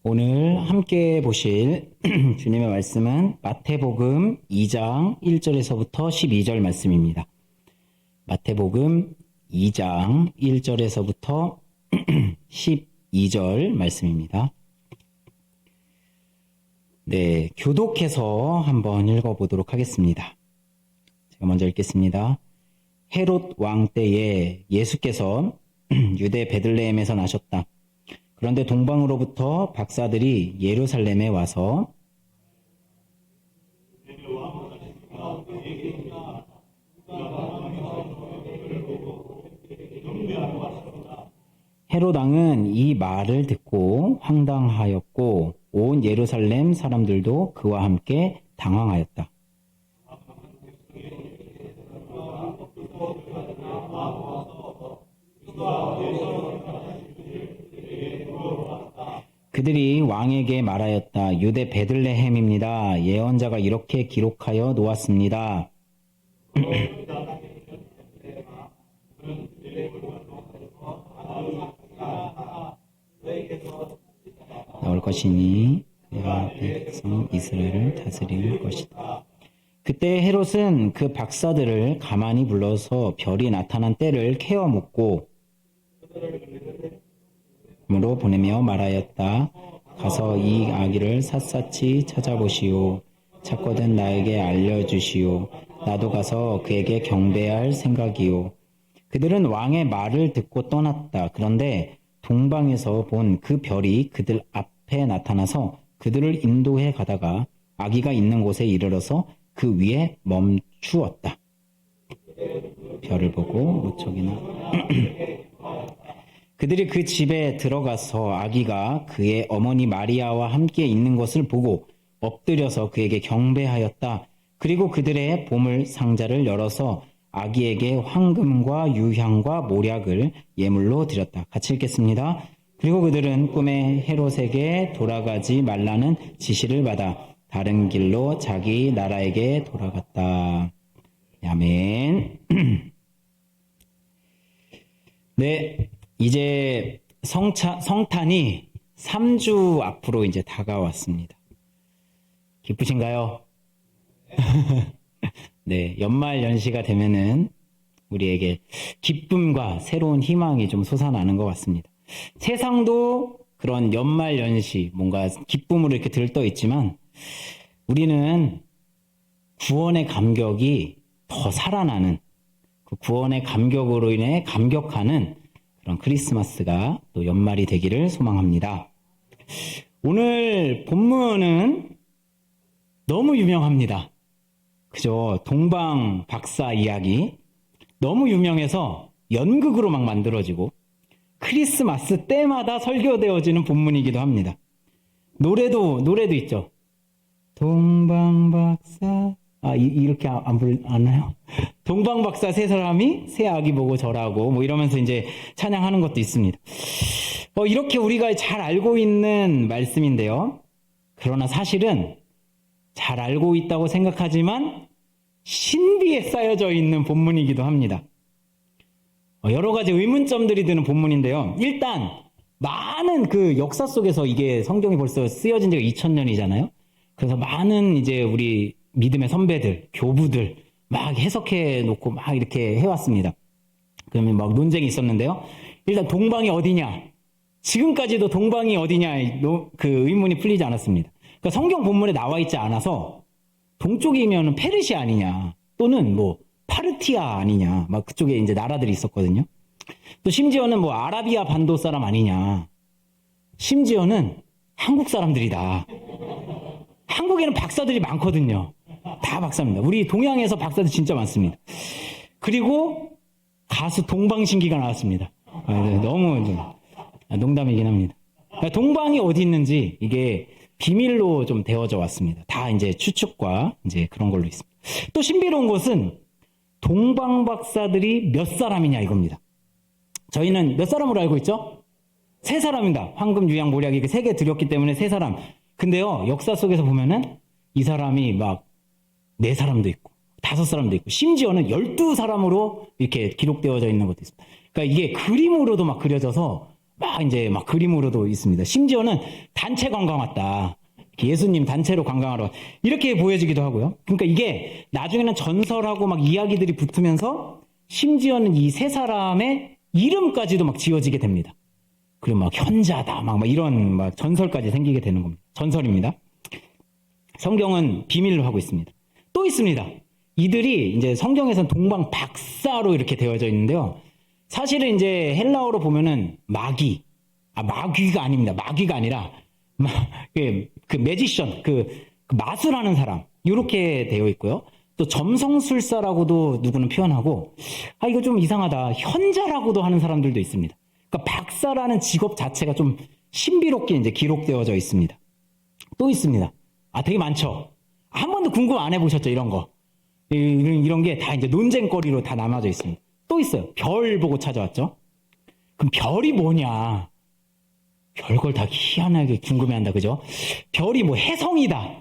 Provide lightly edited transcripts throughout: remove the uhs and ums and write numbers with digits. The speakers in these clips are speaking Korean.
오늘 함께 보실 주님의 말씀은 마태복음 2장 1절에서부터 12절 말씀입니다. 마태복음 2장 1절에서부터 12절 말씀입니다. 네, 교독해서 한번 읽어보도록 하겠습니다. 제가 먼저 읽겠습니다. 헤롯 왕 때에 예수께서 유대 베들레헴에서 나셨다. 그런데 동방으로부터 박사들이 예루살렘에 와서 헤롯 왕은 이 말을 듣고 황당하였고 온 예루살렘 사람들도 그와 함께 당황하였다. 그들이 왕에게 말하였다. 유대 베들레헴입니다. 예언자가 이렇게 기록하여 놓았습니다. 나올 것이니 그가 백성 이스라엘을 다스릴 것이다. 그때 헤롯은 그 박사들을 가만히 불러서 별이 나타난 때를 캐어 묻고 으로 보내며 말하였다. 가서 이 아기를 샅샅이 찾아보시오. 찾거든 나에게 알려주시오. 나도 가서 그에게 경배할 생각이오. 그들은 왕의 말을 듣고 떠났다. 그런데 동방에서 본 그 별이 그들 앞에 나타나서 그들을 인도해 가다가 아기가 있는 곳에 이르러서 그 위에 멈추었다. 별을 보고 무척이나 그들이 그 집에 들어가서 아기가 그의 어머니 마리아와 함께 있는 것을 보고 엎드려서 그에게 경배하였다. 그리고 그들의 보물 상자를 열어서 아기에게 황금과 유향과 모략을 예물로 드렸다. 같이 읽겠습니다. 그리고 그들은 꿈에 헤롯에게 돌아가지 말라는 지시를 받아 다른 길로 자기 나라에게 돌아갔다. 아멘. 네. 이제 성탄이 3주 앞으로 이제 다가왔습니다. 기쁘신가요? 네, 연말 연시가 되면은 우리에게 기쁨과 새로운 희망이 좀 솟아나는 것 같습니다. 세상도 그런 연말 연시, 뭔가 기쁨으로 이렇게 들떠 있지만 우리는 구원의 감격이 더 살아나는 그 구원의 감격으로 인해 감격하는 그런 크리스마스가 또 연말이 되기를 소망합니다. 오늘 본문은 너무 유명합니다. 그죠? 동방 박사 이야기. 너무 유명해서 연극으로 막 만들어지고 크리스마스 때마다 설교되어지는 본문이기도 합니다. 노래도 있죠. 동방 박사 이렇게 안 나요? 동방박사 세 사람이 새 아기 보고 절하고 뭐 이러면서 이제 찬양하는 것도 있습니다. 이렇게 우리가 잘 알고 있는 말씀인데요. 그러나 사실은 잘 알고 있다고 생각하지만 신비에 쌓여져 있는 본문이기도 합니다. 여러 가지 의문점들이 드는 본문인데요. 일단 많은 그 역사 속에서 이게 성경이 벌써 쓰여진 지가 2000년이잖아요. 그래서 많은 이제 우리 믿음의 선배들, 교부들 막 해석해 놓고 막 이렇게 해왔습니다. 그러면 막 논쟁이 있었는데요. 일단 동방이 어디냐? 지금까지도 동방이 어디냐 그 의문이 풀리지 않았습니다. 그러니까 성경 본문에 나와 있지 않아서 동쪽이면 페르시아 아니냐 또는 뭐 파르티아 아니냐 막 그쪽에 이제 나라들이 있었거든요. 또 심지어는 뭐 아라비아 반도 사람 아니냐. 심지어는 한국 사람들이다. 한국에는 박사들이 많거든요. 다 박사입니다. 우리 동양에서 박사들 진짜 많습니다. 그리고 가수 동방신기가 나왔습니다. 너무 농담이긴 합니다. 동방이 어디 있는지 이게 비밀로 좀 되어져 왔습니다. 다 이제 추측과 이제 그런 걸로 있습니다. 또 신비로운 것은 동방 박사들이 몇 사람이냐 이겁니다. 저희는 몇 사람으로 알고 있죠? 3사람입니다. 황금, 유향, 모략 이렇게 3개 드렸기 때문에 3사람. 근데요, 역사 속에서 보면은 이 사람이 막 4사람도 있고 5사람도 있고 심지어는 12사람으로 이렇게 기록되어져 있는 것도 있습니다. 그러니까 이게 그림으로도 막 그려져서 막 이제 막 그림으로도 있습니다. 심지어는 단체 관광 왔다. 예수님 단체로 관광하러 이렇게 보여지기도 하고요. 그러니까 이게 나중에는 전설하고 막 이야기들이 붙으면서 심지어는 이 세 사람의 이름까지도 막 지어지게 됩니다. 그리고 막 현자다 막 이런 막 전설까지 생기게 되는 겁니다. 전설입니다. 성경은 비밀로 하고 있습니다. 또 있습니다. 이들이 이제 성경에서는 동방 박사로 이렇게 되어져 있는데요. 사실은 이제 헬라어로 보면은 마귀가 아닙니다. 마귀가 아니라 그 매지션, 그 마술하는 사람 이렇게 되어 있고요. 또 점성술사라고도 누구는 표현하고, 이거 좀 이상하다, 현자라고도 하는 사람들도 있습니다. 그러니까 박사라는 직업 자체가 좀 신비롭게 이제 기록되어져 있습니다. 또 있습니다. 되게 많죠. 한 번도 궁금 안 해보셨죠? 이런 거. 이런 게 다 이제 논쟁거리로 다 남아져 있습니다. 또 있어요. 별 보고 찾아왔죠. 그럼 별이 뭐냐? 별걸 다 희한하게 궁금해한다, 그죠? 별이 뭐 해성이다,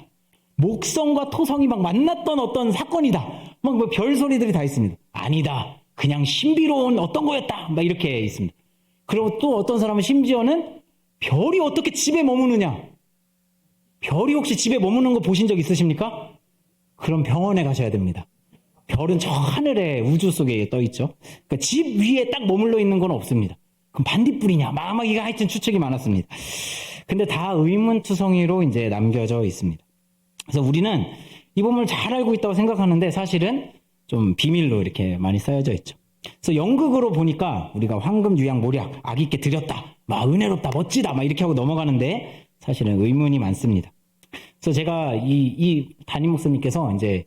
목성과 토성이 막 만났던 어떤 사건이다, 막 뭐 별 소리들이 다 있습니다. 아니다, 그냥 신비로운 어떤 거였다, 막 이렇게 있습니다. 그리고 또 어떤 사람은 심지어는 별이 어떻게 집에 머무느냐, 별이 혹시 집에 머무는 거 보신 적 있으십니까? 그럼 병원에 가셔야 됩니다. 별은 저 하늘에 우주 속에 떠 있죠. 그러니까 집 위에 딱 머물러 있는 건 없습니다. 그럼 반딧불이냐? 막 이게 하여튼 추측이 많았습니다. 근데 다 의문투성이로 이제 남겨져 있습니다. 그래서 우리는 이 본문을 잘 알고 있다고 생각하는데 사실은 좀 비밀로 이렇게 많이 쌓여져 있죠. 그래서 연극으로 보니까 우리가 황금, 유양, 모략, 아기 있게 드렸다, 막 은혜롭다, 멋지다, 막 이렇게 하고 넘어가는데 사실은 의문이 많습니다. 그래서 제가 이 담임 목사님께서 이제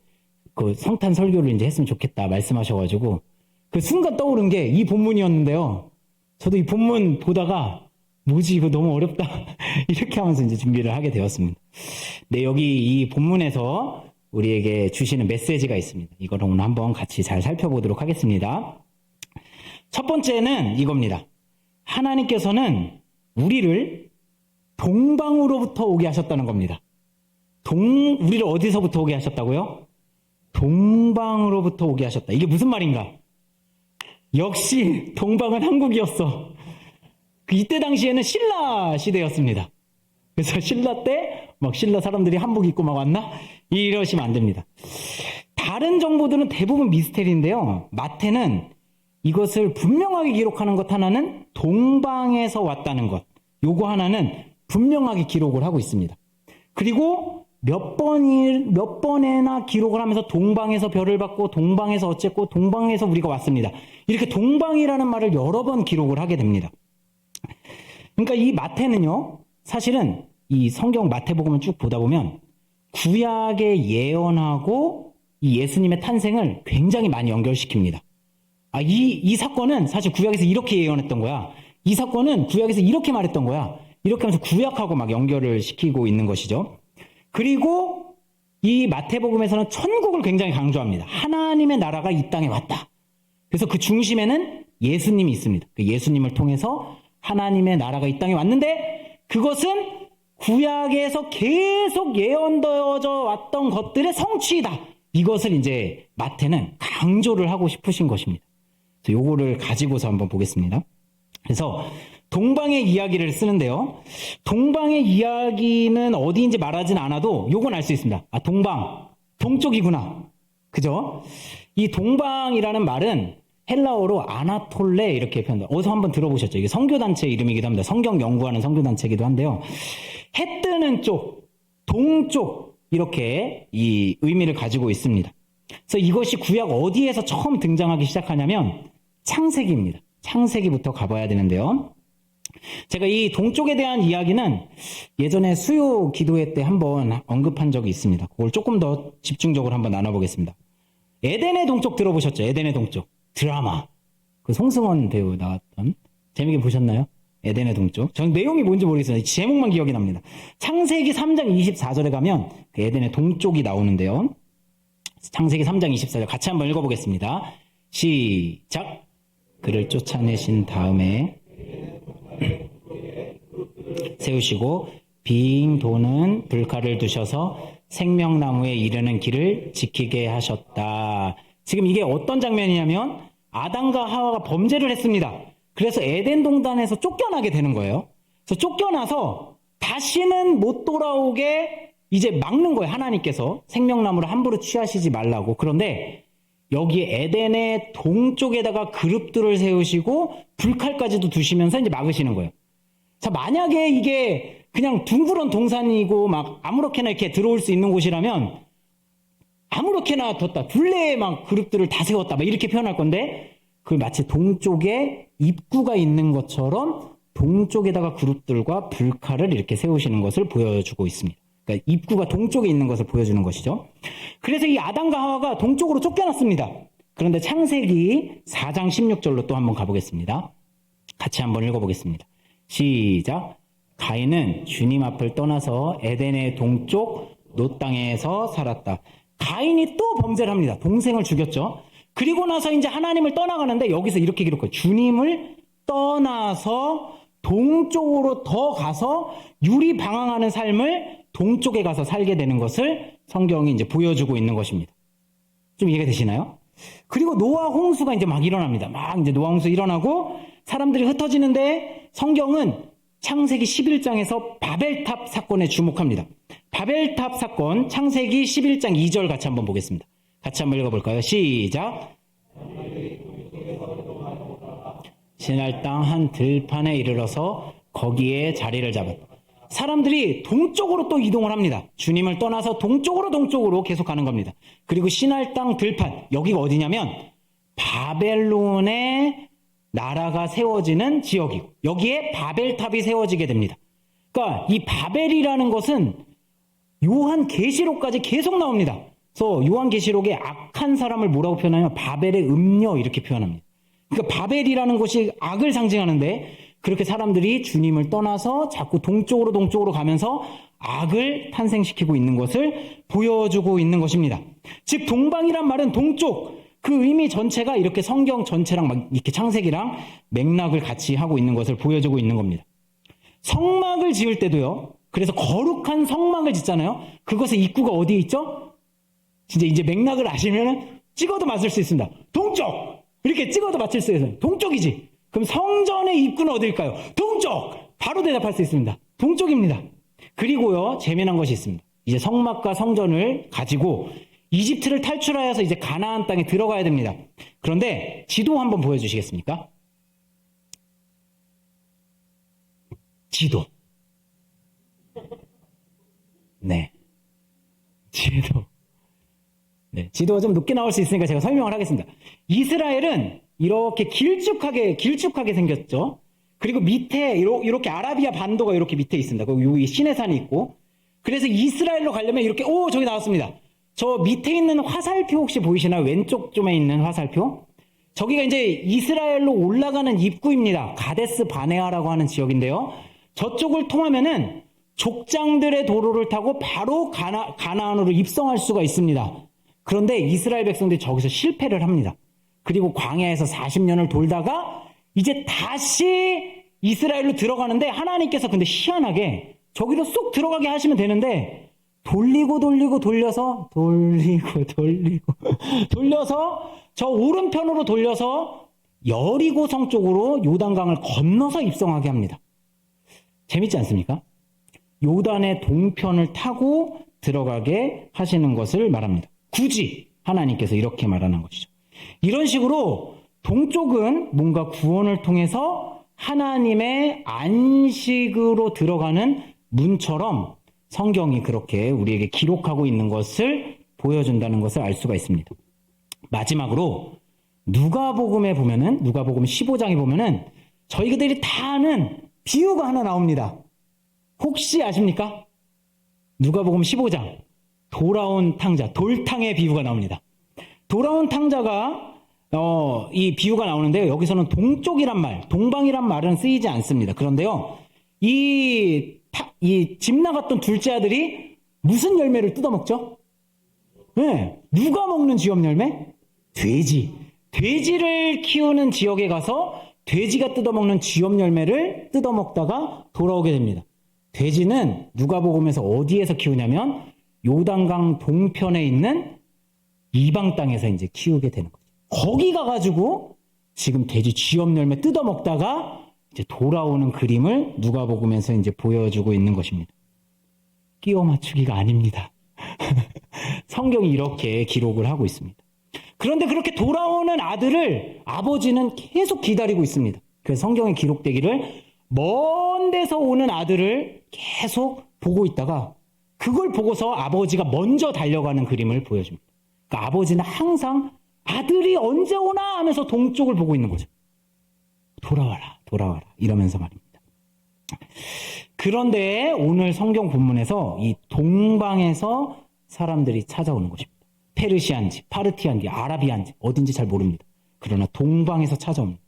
그 성탄 설교를 이제 했으면 좋겠다 말씀하셔가지고 그 순간 떠오른 게 이 본문이었는데요. 저도 이 본문 보다가 뭐지 이거 너무 어렵다 이렇게 하면서 이제 준비를 하게 되었습니다. 네, 여기 이 본문에서 우리에게 주시는 메시지가 있습니다. 이걸 오늘 한번 같이 잘 살펴보도록 하겠습니다. 첫 번째는 이겁니다. 하나님께서는 우리를 동방으로부터 오게 하셨다는 겁니다. 우리를 어디서부터 오게 하셨다고요? 동방으로부터 오게 하셨다. 이게 무슨 말인가? 역시 동방은 한국이었어. 이때 당시에는 신라 시대였습니다. 그래서 신라 때 막 신라 사람들이 한복 입고 막 왔나? 이러시면 안 됩니다. 다른 정보들은 대부분 미스테리인데요. 마태는 이것을 분명하게 기록하는 것 하나는 동방에서 왔다는 것, 요거 하나는 분명하게 기록을 하고 있습니다. 그리고 몇 번이나 기록을 하면서 동방에서 별을 받고 동방에서 어쨌고 동방에서 우리가 왔습니다. 이렇게 동방이라는 말을 여러 번 기록을 하게 됩니다. 그러니까 이 마태는요, 사실은 이 성경 마태복음을 쭉 보다 보면 구약에 예언하고 이 예수님의 탄생을 굉장히 많이 연결시킵니다. 이 사건은 사실 구약에서 이렇게 예언했던 거야. 이 사건은 구약에서 이렇게 말했던 거야. 이렇게 하면서 구약하고 막 연결을 시키고 있는 것이죠. 그리고 이 마태복음에서는 천국을 굉장히 강조합니다. 하나님의 나라가 이 땅에 왔다. 그래서 그 중심에는 예수님이 있습니다. 그 예수님을 통해서 하나님의 나라가 이 땅에 왔는데 그것은 구약에서 계속 예언되어져 왔던 것들의 성취이다. 이것을 이제 마태는 강조를 하고 싶으신 것입니다. 그래서 요거를 가지고서 한번 보겠습니다. 그래서 동방의 이야기를 쓰는데요. 동방의 이야기는 어디인지 말하진 않아도 요건 알 수 있습니다. 동방, 동쪽이구나. 그죠? 이 동방이라는 말은 헬라어로 아나톨레 이렇게 표현합니다. 어디서 한번 들어보셨죠? 이게 선교단체 이름이기도 합니다. 성경 연구하는 선교단체이기도 한데요. 해 뜨는 쪽, 동쪽 이렇게 이 의미를 가지고 있습니다. 그래서 이것이 구약 어디에서 처음 등장하기 시작하냐면 창세기입니다. 창세기부터 가봐야 되는데요. 제가 이 동쪽에 대한 이야기는 예전에 수요 기도회 때 한번 언급한 적이 있습니다. 그걸 조금 더 집중적으로 한번 나눠보겠습니다. 에덴의 동쪽 들어보셨죠? 에덴의 동쪽. 드라마. 그 송승헌 배우 나왔던. 재미있게 보셨나요? 에덴의 동쪽. 전 내용이 뭔지 모르겠어요. 제목만 기억이 납니다. 창세기 3장 24절에 가면 그 에덴의 동쪽이 나오는데요. 창세기 3장 24절 같이 한번 읽어보겠습니다. 시작. 그를 쫓아내신 다음에 세우시고 빙 도는 불칼을 두셔서 생명나무에 이르는 길을 지키게 하셨다. 지금 이게 어떤 장면이냐면 아담과 하와가 범죄를 했습니다. 그래서 에덴 동산에서 쫓겨나게 되는 거예요. 그래서 쫓겨나서 다시는 못 돌아오게 이제 막는 거예요. 하나님께서 생명나무를 함부로 취하시지 말라고. 그런데 여기 에덴의 동쪽에다가 그룹들을 세우시고 불칼까지도 두시면서 이제 막으시는 거예요. 자, 만약에 이게 그냥 둥그런 동산이고 막 아무렇게나 이렇게 들어올 수 있는 곳이라면 아무렇게나 뒀다. 둘레에 막 그룹들을 다 세웠다. 막 이렇게 표현할 건데 그걸 마치 동쪽에 입구가 있는 것처럼 동쪽에다가 그룹들과 불칼을 이렇게 세우시는 것을 보여주고 있습니다. 그러니까 입구가 동쪽에 있는 것을 보여주는 것이죠. 그래서 이 아담과 하와가 동쪽으로 쫓겨났습니다. 그런데 창세기 4장 16절로 또 한번 가보겠습니다. 같이 한번 읽어보겠습니다. 시작. 가인은 주님 앞을 떠나서 에덴의 동쪽 노 땅에서 살았다. 가인이 또 범죄를 합니다. 동생을 죽였죠. 그리고 나서 이제 하나님을 떠나가는데 여기서 이렇게 기록해요. 주님을 떠나서 동쪽으로 더 가서 유리 방황하는 삶을 동쪽에 가서 살게 되는 것을 성경이 이제 보여주고 있는 것입니다. 좀 이해가 되시나요? 그리고 노아 홍수가 이제 막 일어납니다. 막 이제 노아 홍수 일어나고 사람들이 흩어지는데 성경은 창세기 11장에서 바벨탑 사건에 주목합니다. 바벨탑 사건 창세기 11장 2절 같이 한번 보겠습니다. 같이 한번 읽어볼까요? 시작. 시날 땅 한 들판에 이르러서 거기에 자리를 잡았다. 사람들이 동쪽으로 또 이동을 합니다. 주님을 떠나서 동쪽으로 계속 가는 겁니다. 그리고 시날 땅 들판, 여기가 어디냐면 바벨론의 나라가 세워지는 지역이고 여기에 바벨탑이 세워지게 됩니다. 그러니까 이 바벨이라는 것은 요한계시록까지 계속 나옵니다. 그래서 요한계시록에 악한 사람을 뭐라고 표현하냐면 바벨의 음녀 이렇게 표현합니다. 그러니까 바벨이라는 것이 악을 상징하는데 그렇게 사람들이 주님을 떠나서 자꾸 동쪽으로 가면서 악을 탄생시키고 있는 것을 보여주고 있는 것입니다. 즉 동방이란 말은 동쪽, 그 의미 전체가 이렇게 성경 전체랑 막 이렇게 창세기랑 맥락을 같이 하고 있는 것을 보여주고 있는 겁니다. 성막을 지을 때도요. 그래서 거룩한 성막을 짓잖아요. 그것의 입구가 어디에 있죠? 진짜 이제 맥락을 아시면 찍어도 맞을 수 있습니다. 동쪽! 이렇게 찍어도 맞출 수 있어요. 동쪽이지. 그럼 성전의 입구는 어디일까요? 동쪽! 바로 대답할 수 있습니다. 동쪽입니다. 그리고요, 재미난 것이 있습니다. 이제 성막과 성전을 가지고 이집트를 탈출하여서 이제 가나안 땅에 들어가야 됩니다. 그런데 지도 한번 보여주시겠습니까? 지도. 네. 지도. 네. 지도가 좀 높게 나올 수 있으니까 제가 설명을 하겠습니다. 이스라엘은 이렇게 길쭉하게 생겼죠. 그리고 밑에 이렇게 아라비아 반도가 이렇게 밑에 있습니다. 그리고 여기 시내산이 있고. 그래서 이스라엘로 가려면 이렇게 저기 나왔습니다. 저 밑에 있는 화살표 혹시 보이시나요? 왼쪽 쪽에 있는 화살표. 저기가 이제 이스라엘로 올라가는 입구입니다. 가데스 바네아라고 하는 지역인데요. 저쪽을 통하면은 족장들의 도로를 타고 바로 가나안으로 입성할 수가 있습니다. 그런데 이스라엘 백성들이 저기서 실패를 합니다. 그리고 광야에서 40년을 돌다가 이제 다시 이스라엘로 들어가는데 하나님께서 근데 희한하게 저기로 쏙 들어가게 하시면 되는데 돌려서 저 오른편으로 돌려서 여리고성 쪽으로 요단강을 건너서 입성하게 합니다. 재밌지 않습니까? 요단의 동편을 타고 들어가게 하시는 것을 말합니다. 굳이 하나님께서 이렇게 말하는 것이죠. 이런 식으로 동쪽은 뭔가 구원을 통해서 하나님의 안식으로 들어가는 문처럼 성경이 그렇게 우리에게 기록하고 있는 것을 보여준다는 것을 알 수가 있습니다. 마지막으로 누가복음에 보면은 누가복음 15장에 보면은 저희들이 다 아는 비유가 하나 나옵니다. 혹시 아십니까? 누가복음 15장 돌아온 탕자, 돌탕의 비유가 나옵니다. 돌아온 탕자가 이 비유가 나오는데요. 여기서는 동쪽이란 말, 동방이란 말은 쓰이지 않습니다. 그런데요, 이 집 나갔던 둘째 아들이 무슨 열매를 뜯어먹죠? 네, 누가 먹는 지엽 열매? 돼지. 돼지를 키우는 지역에 가서 돼지가 뜯어먹는 지엽 열매를 뜯어먹다가 돌아오게 됩니다. 돼지는 누가복음에서 어디에서 키우냐면 요단강 동편에 있는 이방 땅에서 이제 키우게 되는 거죠. 거기 가가지고 지금 돼지 쥐업 열매 뜯어먹다가 이제 돌아오는 그림을 누가복음에서 이제 보여주고 있는 것입니다. 끼워 맞추기가 아닙니다. 성경이 이렇게 기록을 하고 있습니다. 그런데 그렇게 돌아오는 아들을 아버지는 계속 기다리고 있습니다. 그래서 성경에 기록되기를 먼 데서 오는 아들을 계속 보고 있다가 그걸 보고서 아버지가 먼저 달려가는 그림을 보여줍니다. 그러니까 아버지는 항상 아들이 언제 오나 하면서 동쪽을 보고 있는 거죠. 돌아와라, 돌아와라 이러면서 말입니다. 그런데 오늘 성경 본문에서 이 동방에서 사람들이 찾아오는 것입니다. 페르시안지, 파르티안지, 아라비안지 어딘지 잘 모릅니다. 그러나 동방에서 찾아옵니다.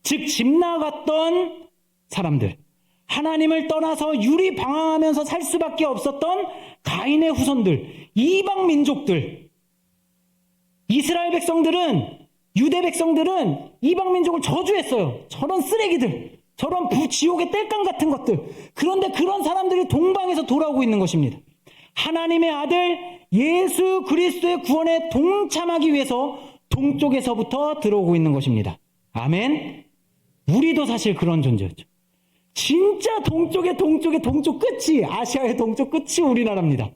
즉 집 나갔던 사람들, 하나님을 떠나서 유리 방황하면서 살 수밖에 없었던 가인의 후손들, 이방 민족들, 이스라엘 백성들은, 유대 백성들은 이방 민족을 저주했어요. 저런 쓰레기들, 저런 지옥의 땔감 같은 것들. 그런데 그런 사람들이 동방에서 돌아오고 있는 것입니다. 하나님의 아들 예수 그리스도의 구원에 동참하기 위해서 동쪽에서부터 들어오고 있는 것입니다. 아멘. 우리도 사실 그런 존재였죠. 진짜 동쪽 끝이, 아시아의 동쪽 끝이 우리나라입니다.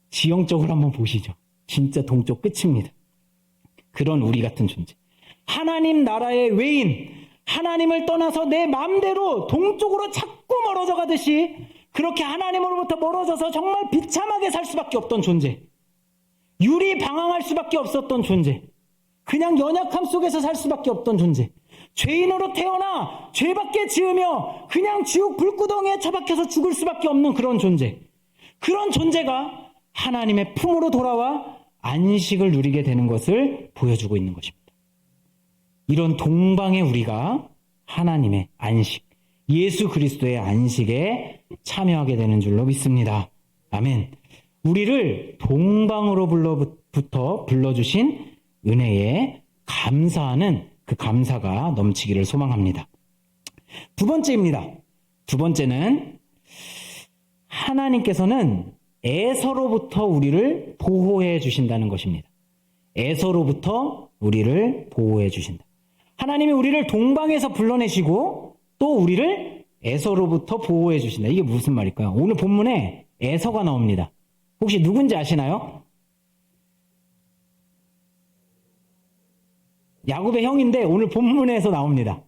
지형적으로 한번 보시죠. 진짜 동쪽 끝입니다. 그런 우리 같은 존재. 하나님 나라의 외인, 하나님을 떠나서 내 마음대로 동쪽으로 자꾸 멀어져 가듯이 그렇게 하나님으로부터 멀어져서 정말 비참하게 살 수밖에 없던 존재. 유리 방황할 수밖에 없었던 존재. 그냥 연약함 속에서 살 수밖에 없던 존재. 죄인으로 태어나 죄밖에 지으며 그냥 지옥 불구덩이에 처박혀서 죽을 수밖에 없는 그런 존재. 그런 존재가 하나님의 품으로 돌아와 안식을 누리게 되는 것을 보여주고 있는 것입니다. 이런 동방의 우리가 하나님의 안식, 예수 그리스도의 안식에 참여하게 되는 줄로 믿습니다. 아멘. 우리를 동방으로부터 불러주신 은혜에 감사하는 그 감사가 넘치기를 소망합니다. 두 번째입니다. 두 번째는 하나님께서는 에서로부터 우리를 보호해 주신다는 것입니다. 에서로부터 우리를 보호해 주신다. 하나님이 우리를 동방에서 불러내시고 또 우리를 에서로부터 보호해 주신다. 이게 무슨 말일까요? 오늘 본문에 에서가 나옵니다. 혹시 누군지 아시나요? 야곱의 형인데 오늘 본문에서 나옵니다.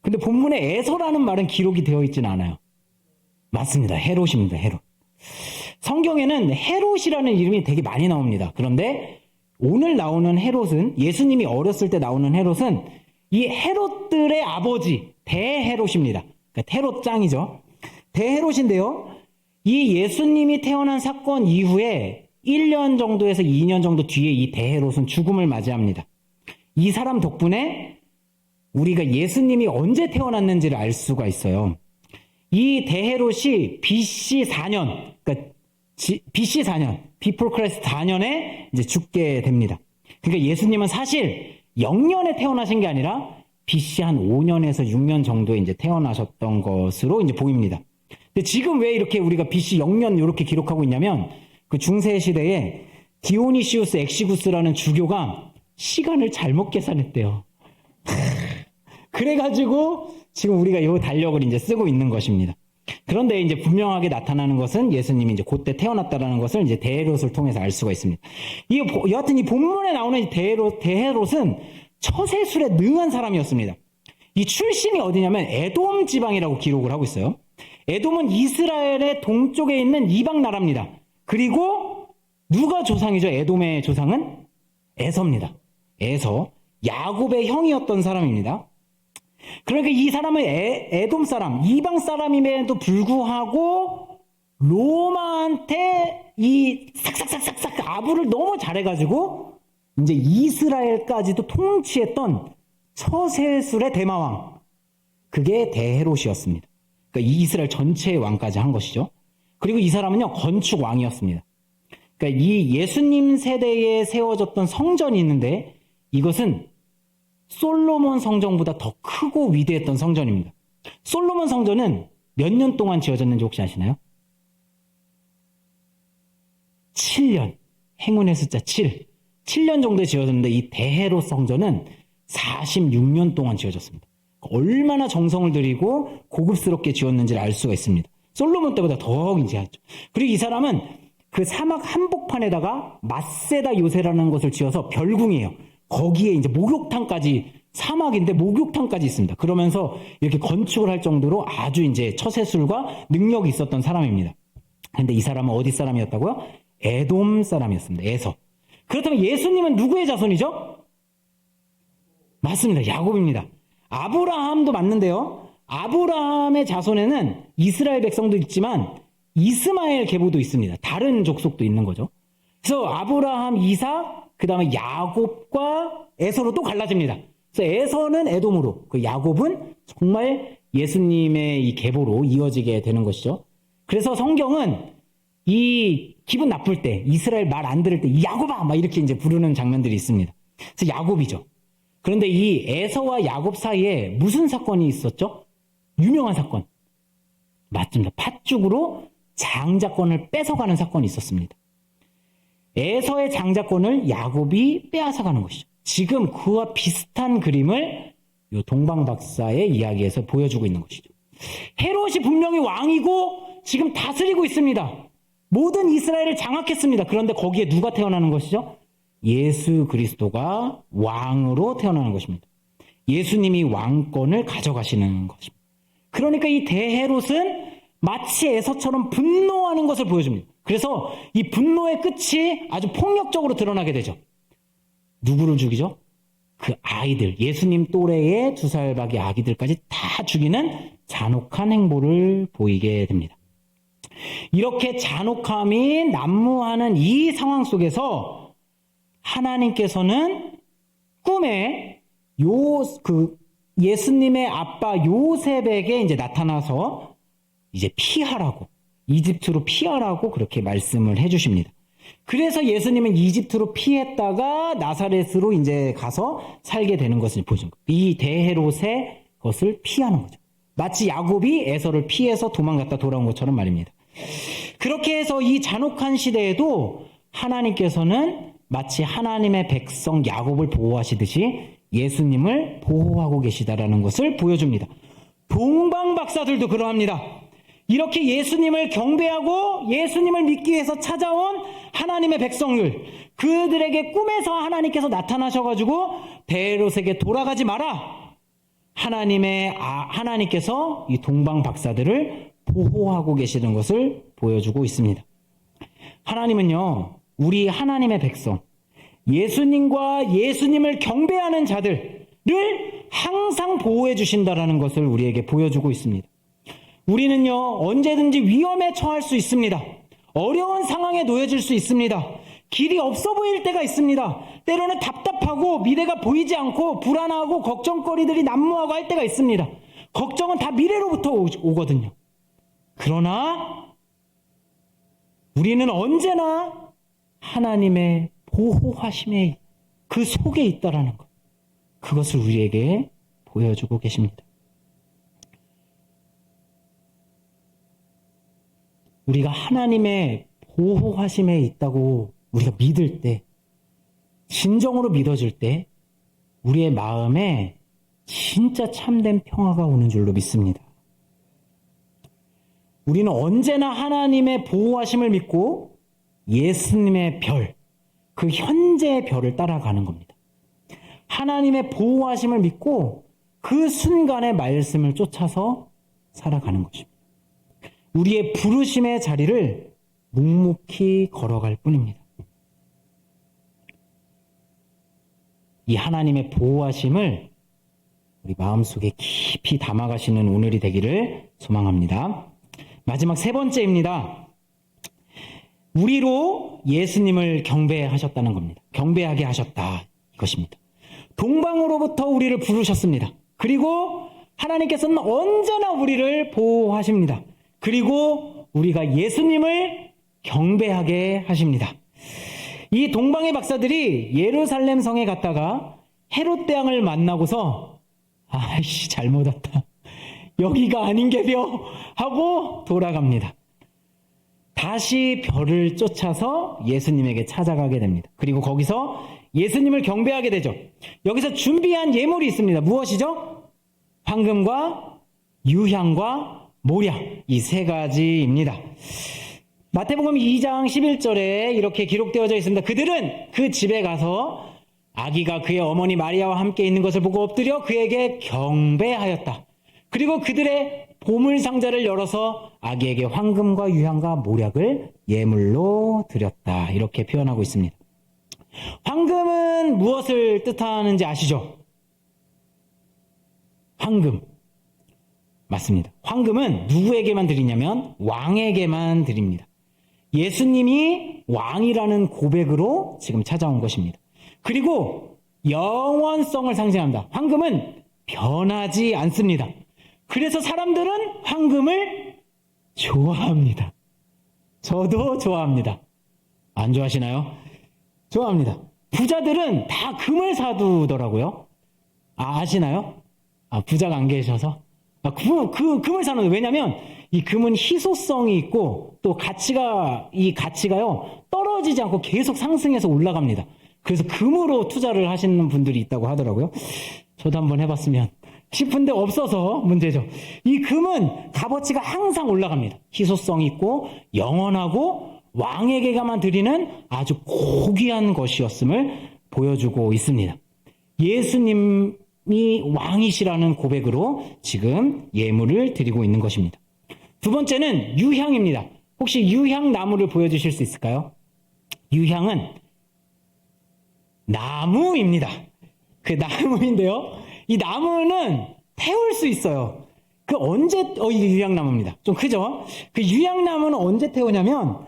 근데 본문에 에서라는 말은 기록이 되어 있지는 않아요. 맞습니다. 헤롯입니다. 헤롯. 성경에는 헤롯이라는 이름이 되게 많이 나옵니다. 그런데 오늘 나오는 헤롯은, 예수님이 어렸을 때 나오는 헤롯은 이 헤롯들의 아버지 대헤롯입니다. 그러니까 헤롯 짱이죠. 대헤롯인데요. 이 예수님이 태어난 사건 이후에 1년 정도에서 2년 정도 뒤에 이 대헤롯은 죽음을 맞이합니다. 이 사람 덕분에 우리가 예수님이 언제 태어났는지를 알 수가 있어요. 이 대헤롯이 BC 4년, 그러니까 BC 4년, Before Christ 4년에 이제 죽게 됩니다. 그러니까 예수님은 사실 0년에 태어나신 게 아니라 BC 한 5년에서 6년 정도에 이제 태어나셨던 것으로 이제 보입니다. 근데 지금 왜 이렇게 우리가 BC 0년 이렇게 기록하고 있냐면 그 중세 시대에 디오니시우스 엑시구스라는 주교가 시간을 잘못 계산했대요. 그래가지고 지금 우리가 이 달력을 이제 쓰고 있는 것입니다. 그런데 이제 분명하게 나타나는 것은 예수님이 이제 그때 태어났다라는 것을 이제 대헤롯을 통해서 알 수가 있습니다. 여하튼 이 본문에 나오는 대헤롯은 처세술에 능한 사람이었습니다. 이 출신이 어디냐면 에돔 지방이라고 기록을 하고 있어요. 에돔은 이스라엘의 동쪽에 있는 이방 나라입니다. 그리고 누가 조상이죠? 에돔의 조상은 에서입니다. 에서, 야곱의 형이었던 사람입니다. 그러니까 이 사람은 에돔 사람, 이방 사람임에도 불구하고 로마한테 이 싹싹싹싹 아부를 너무 잘해가지고 이제 이스라엘까지도 통치했던 처세술의 대마왕, 그게 대헤롯이었습니다. 그러니까 이스라엘 전체의 왕까지 한 것이죠. 그리고 이 사람은요 건축 왕이었습니다. 그러니까 이 예수님 세대에 세워졌던 성전이 있는데 이것은 솔로몬 성전보다 더 크고 위대했던 성전입니다. 솔로몬 성전은 몇 년 동안 지어졌는지 혹시 아시나요? 7년. 행운의 숫자 7. 7년 정도에 지어졌는데 이 대헤롯 성전은 46년 동안 지어졌습니다. 얼마나 정성을 들이고 고급스럽게 지었는지를 알 수가 있습니다. 솔로몬 때보다 더 인지하죠. 그리고 이 사람은 그 사막 한복판에다가 마세다 요새라는 것을 지어서 별궁이에요. 거기에 이제 목욕탕까지, 사막인데 목욕탕까지 있습니다. 그러면서 이렇게 건축을 할 정도로 아주 이제 처세술과 능력이 있었던 사람입니다. 근데 이 사람은 어디 사람이었다고요? 에돔 사람이었습니다. 에서. 그렇다면 예수님은 누구의 자손이죠? 맞습니다. 야곱입니다. 아브라함도 맞는데요. 아브라함의 자손에는 이스라엘 백성도 있지만 이스마엘 계보도 있습니다. 다른 족속도 있는 거죠. 그래서 아브라함, 이삭, 그 다음에 야곱과 에서로 또 갈라집니다. 그래서 에서는 에돔으로, 그 야곱은 정말 예수님의 이 계보로 이어지게 되는 것이죠. 그래서 성경은 이 기분 나쁠 때, 이스라엘 말 안 들을 때 야곱아 막 이렇게 이제 부르는 장면들이 있습니다. 그래서 야곱이죠. 그런데 이 에서와 야곱 사이에 무슨 사건이 있었죠? 유명한 사건. 맞습니다. 팥죽으로 장자권을 뺏어가는 사건이 있었습니다. 에서의 장자권을 야곱이 빼앗아가는 것이죠. 지금 그와 비슷한 그림을 이 동방박사의 이야기에서 보여주고 있는 것이죠. 헤롯이 분명히 왕이고 지금 다스리고 있습니다. 모든 이스라엘을 장악했습니다. 그런데 거기에 누가 태어나는 것이죠? 예수 그리스도가 왕으로 태어나는 것입니다. 예수님이 왕권을 가져가시는 것입니다. 그러니까 이 대헤롯은 마치 에서처럼 분노하는 것을 보여줍니다. 그래서 이 분노의 끝이 아주 폭력적으로 드러나게 되죠. 누구를 죽이죠? 그 아이들, 예수님 또래의 2살 박이 아기들까지 다 죽이는 잔혹한 행보를 보이게 됩니다. 이렇게 잔혹함이 난무하는 이 상황 속에서 하나님께서는 꿈에 예수님의 아빠 요셉에게 이제 나타나서 이제 피하라고, 이집트로 피하라고 그렇게 말씀을 해주십니다. 그래서 예수님은 이집트로 피했다가 나사렛으로 이제 가서 살게 되는 것을 보여준 거예요. 이 대헤롯의 것을 피하는 거죠. 마치 야곱이 에서를 피해서 도망갔다 돌아온 것처럼 말입니다. 그렇게 해서 이 잔혹한 시대에도 하나님께서는 마치 하나님의 백성 야곱을 보호하시듯이 예수님을 보호하고 계시다라는 것을 보여줍니다. 동방박사들도 그러합니다. 이렇게 예수님을 경배하고 예수님을 믿기 위해서 찾아온 하나님의 백성들, 그들에게 꿈에서 하나님께서 나타나셔가지고 대헤롯에게 돌아가지 마라. 하나님께서 이 동방박사들을 보호하고 계시는 것을 보여주고 있습니다. 하나님은요, 우리 하나님의 백성, 예수님과 예수님을 경배하는 자들을 항상 보호해 주신다라는 것을 우리에게 보여주고 있습니다. 우리는요, 언제든지 위험에 처할 수 있습니다. 어려운 상황에 놓여질 수 있습니다. 길이 없어 보일 때가 있습니다. 때로는 답답하고 미래가 보이지 않고 불안하고 걱정거리들이 난무하고 할 때가 있습니다. 걱정은 다 미래로부터 오거든요. 그러나 우리는 언제나 하나님의 보호하심의 그 속에 있다라는 것, 그것을 우리에게 보여주고 계십니다. 우리가 하나님의 보호하심에 있다고 우리가 믿을 때, 진정으로 믿어질 때 우리의 마음에 진짜 참된 평화가 오는 줄로 믿습니다. 우리는 언제나 하나님의 보호하심을 믿고 예수님의 별, 그 현재의 별을 따라가는 겁니다. 하나님의 보호하심을 믿고 그 순간의 말씀을 쫓아서 살아가는 것입니다. 우리의 부르심의 자리를 묵묵히 걸어갈 뿐입니다. 이 하나님의 보호하심을 우리 마음속에 깊이 담아가시는 오늘이 되기를 소망합니다. 마지막 3번째입니다. 우리로 예수님을 경배하셨다는 겁니다. 경배하게 하셨다, 이것입니다. 동방으로부터 우리를 부르셨습니다. 그리고 하나님께서는 언제나 우리를 보호하십니다. 그리고 우리가 예수님을 경배하게 하십니다. 이 동방의 박사들이 예루살렘 성에 갔다가 헤롯 대왕을 만나고서 아이씨 잘못 왔다, 여기가 아닌 게벼 하고 돌아갑니다. 다시 별을 쫓아서 예수님에게 찾아가게 됩니다. 그리고 거기서 예수님을 경배하게 되죠. 여기서 준비한 예물이 있습니다. 무엇이죠? 황금과 유향과 모략, 이 세 가지입니다. 마태복음 2장 11절에 이렇게 기록되어져 있습니다. 그들은 그 집에 가서 아기가 그의 어머니 마리아와 함께 있는 것을 보고 엎드려 그에게 경배하였다. 그리고 그들의 보물 상자를 열어서 아기에게 황금과 유향과 모략을 예물로 드렸다. 이렇게 표현하고 있습니다. 황금은 무엇을 뜻하는지 아시죠? 황금. 맞습니다. 황금은 누구에게만 드리냐면 왕에게만 드립니다. 예수님이 왕이라는 고백으로 지금 찾아온 것입니다. 그리고 영원성을 상징합니다. 황금은 변하지 않습니다. 그래서 사람들은 황금을 좋아합니다. 저도 좋아합니다. 안 좋아하시나요? 좋아합니다. 부자들은 다 금을 사두더라고요. 아시나요? 부자가 안 계셔서. 금을 사는 거예요. 왜냐면 이 금은 희소성이 있고 또 이 가치가요, 떨어지지 않고 계속 상승해서 올라갑니다. 그래서 금으로 투자를 하시는 분들이 있다고 하더라고요. 저도 한번 해봤으면 싶은데 없어서 문제죠. 이 금은 값어치가 항상 올라갑니다. 희소성이 있고 영원하고 왕에게만 드리는 아주 고귀한 것이었음을 보여주고 있습니다. 예수님이 왕이시라는 고백으로 지금 예물을 드리고 있는 것입니다. 두 번째는 유향입니다. 혹시 유향나무를 보여주실 수 있을까요? 유향은 나무입니다. 그 나무인데요. 이 나무는 태울 수 있어요. 이게 유향나무입니다. 좀 크죠? 그 유향나무는 언제 태우냐면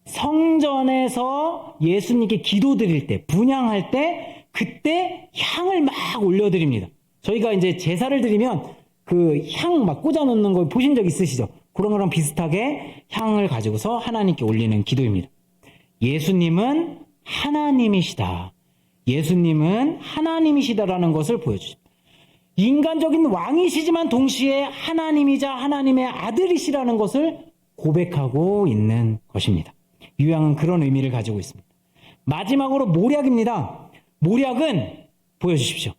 성전에서 예수님께 기도드릴 때, 분향할 때, 그때 향을 막 올려드립니다. 저희가 이제 제사를 드리면 그 향 막 꽂아놓는 거 보신 적 있으시죠? 그런 거랑 비슷하게 향을 가지고서 하나님께 올리는 기도입니다. 예수님은 하나님이시다. 예수님은 하나님이시다라는 것을 보여주십니다. 인간적인 왕이시지만 동시에 하나님이자 하나님의 아들이시라는 것을 고백하고 있는 것입니다. 유향은 그런 의미를 가지고 있습니다. 마지막으로 모략입니다. 모략은 보여주십시오.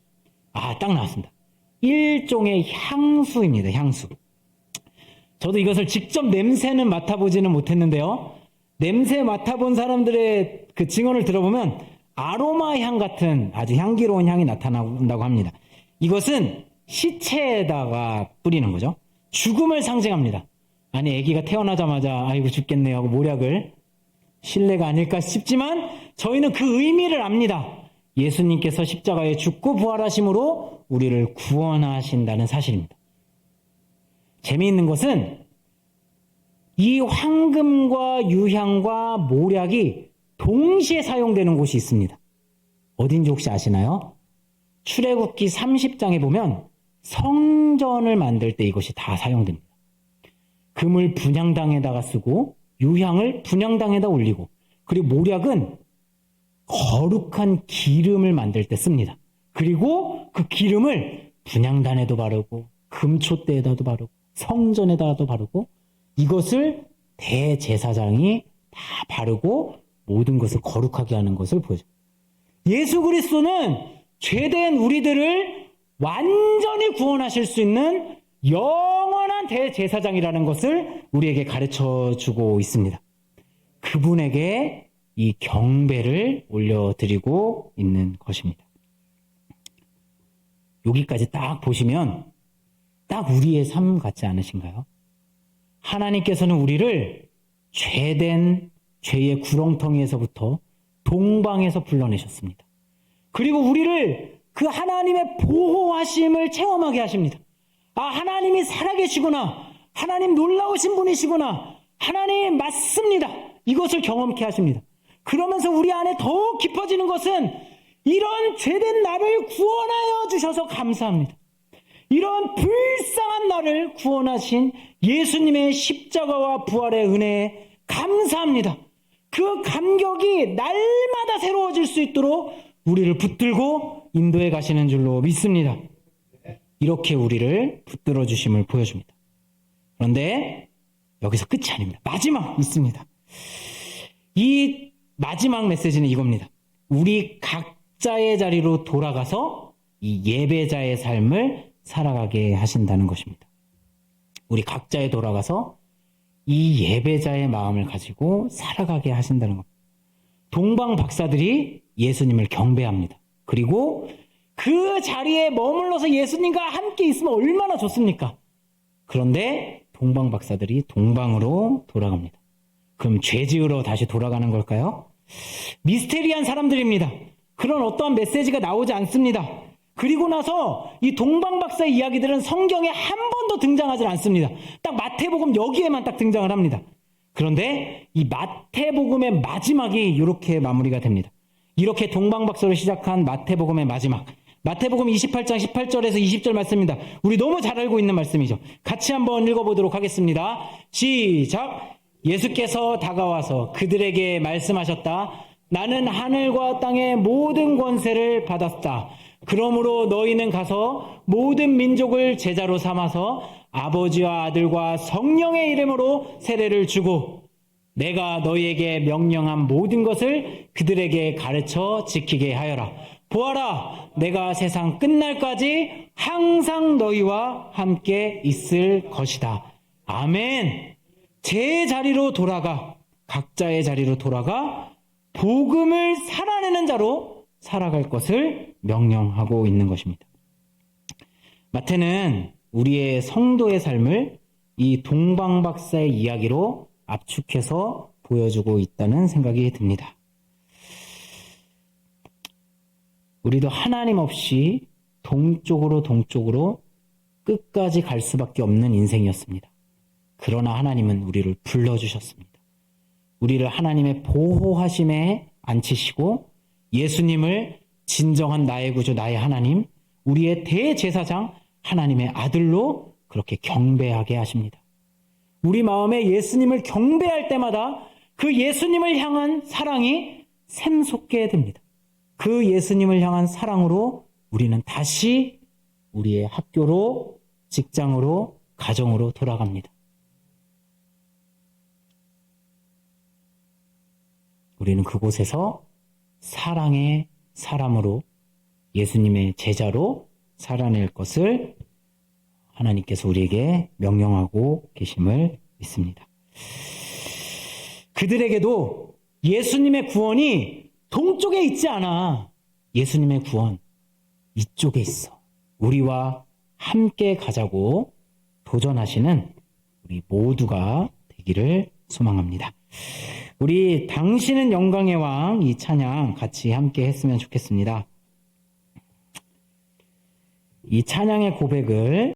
딱 나왔습니다. 일종의 향수입니다. 향수. 저도 이것을 직접 냄새는 맡아보지는 못했는데요. 냄새 맡아본 사람들의 그 증언을 들어보면 아로마 향 같은 아주 향기로운 향이 나타난다고 합니다. 이것은 시체에다가 뿌리는 거죠. 죽음을 상징합니다. 아니, 아기가 태어나자마자 아이고 죽겠네 하고 모략을, 신뢰가 아닐까 싶지만 저희는 그 의미를 압니다. 예수님께서 십자가에 죽고 부활하심으로 우리를 구원하신다는 사실입니다. 재미있는 것은 이 황금과 유향과 모략이 동시에 사용되는 곳이 있습니다. 어딘지 혹시 아시나요? 출애굽기 30장에 보면 성전을 만들 때 이것이 다 사용됩니다. 금을 분향당에다가 쓰고 유향을 분향당에다 올리고, 그리고 모략은 거룩한 기름을 만들 때 씁니다. 그리고 그 기름을 분향단에도 바르고 금촛대에다도 바르고 성전에다도 바르고, 이것을 대제사장이 다 바르고 모든 것을 거룩하게 하는 것을 보여줍니다. 예수 그리스도는 죄된 우리들을 완전히 구원하실 수 있는 영원한 대제사장이라는 것을 우리에게 가르쳐주고 있습니다. 그분에게 이 경배를 올려드리고 있는 것입니다. 여기까지 딱 보시면 딱 우리의 삶 같지 않으신가요? 하나님께서는 우리를 죄된 죄의 구렁텅이에서부터 동방에서 불러내셨습니다. 그리고 우리를 그 하나님의 보호하심을 체험하게 하십니다. 하나님이 살아계시구나. 하나님 놀라우신 분이시구나. 하나님 맞습니다. 이것을 경험케 하십니다. 그러면서 우리 안에 더욱 깊어지는 것은 이런 죄된 나를 구원하여 주셔서 감사합니다. 이런 불쌍한 나를 구원하신 예수님의 십자가와 부활의 은혜에 감사합니다. 그 감격이 날마다 새로워질 수 있도록 우리를 붙들고 인도해 가시는 줄로 믿습니다. 이렇게 우리를 붙들어 주심을 보여줍니다. 그런데 여기서 끝이 아닙니다. 마지막 있습니다. 이 마지막 메시지는 이겁니다. 우리 각자의 자리로 돌아가서 이 예배자의 삶을 살아가게 하신다는 것입니다. 우리 각자에 돌아가서 이 예배자의 마음을 가지고 살아가게 하신다는 겁니다. 동방 박사들이 예수님을 경배합니다. 그리고 그 자리에 머물러서 예수님과 함께 있으면 얼마나 좋습니까? 그런데 동방 박사들이 동방으로 돌아갑니다. 그럼 죄 지으러 다시 돌아가는 걸까요? 미스테리한 사람들입니다. 그런 어떠한 메시지가 나오지 않습니다. 그리고 나서 이 동방 박사의 이야기들은 성경에 한 번도 등장하지 않습니다. 딱 마태복음 여기에만 딱 등장을 합니다. 그런데 이 마태복음의 마지막이 이렇게 마무리가 됩니다. 이렇게 동방박사로 시작한 마태복음의 마지막, 마태복음 28장 18절에서 20절 말씀입니다. 우리 너무 잘 알고 있는 말씀이죠. 같이 한번 읽어보도록 하겠습니다. 시작! 예수께서 다가와서 그들에게 말씀하셨다. 나는 하늘과 땅의 모든 권세를 받았다. 그러므로 너희는 가서 모든 민족을 제자로 삼아서 아버지와 아들과 성령의 이름으로 세례를 주고 내가 너희에게 명령한 모든 것을 그들에게 가르쳐 지키게 하여라. 보아라, 내가 세상 끝날까지 항상 너희와 함께 있을 것이다. 아멘. 제 자리로 돌아가, 각자의 자리로 돌아가 복음을 살아내는 자로 살아갈 것을 명령하고 있는 것입니다. 마태는 우리의 성도의 삶을 이 동방박사의 이야기로 압축해서 보여주고 있다는 생각이 듭니다. 우리도 하나님 없이 동쪽으로 끝까지 갈 수밖에 없는 인생이었습니다. 그러나 하나님은 우리를 불러주셨습니다. 우리를 하나님의 보호하심에 앉히시고 예수님을 진정한 나의 구주, 나의 하나님, 우리의 대제사장, 하나님의 아들로 그렇게 경배하게 하십니다. 우리 마음에 예수님을 경배할 때마다 그 예수님을 향한 사랑이 샘솟게 됩니다. 그 예수님을 향한 사랑으로 우리는 다시 우리의 학교로, 직장으로, 가정으로 돌아갑니다. 우리는 그곳에서 사랑의 사람으로 예수님의 제자로 살아낼 것을 하나님께서 우리에게 명령하고 계심을 믿습니다. 그들에게도 예수님의 구원이 동쪽에 있지 않아. 예수님의 구원 이쪽에 있어. 우리와 함께 가자고 도전하시는 우리 모두가 되기를 소망합니다. 우리 당신은 영광의 왕 이 찬양 같이 함께 했으면 좋겠습니다. 이 찬양의 고백을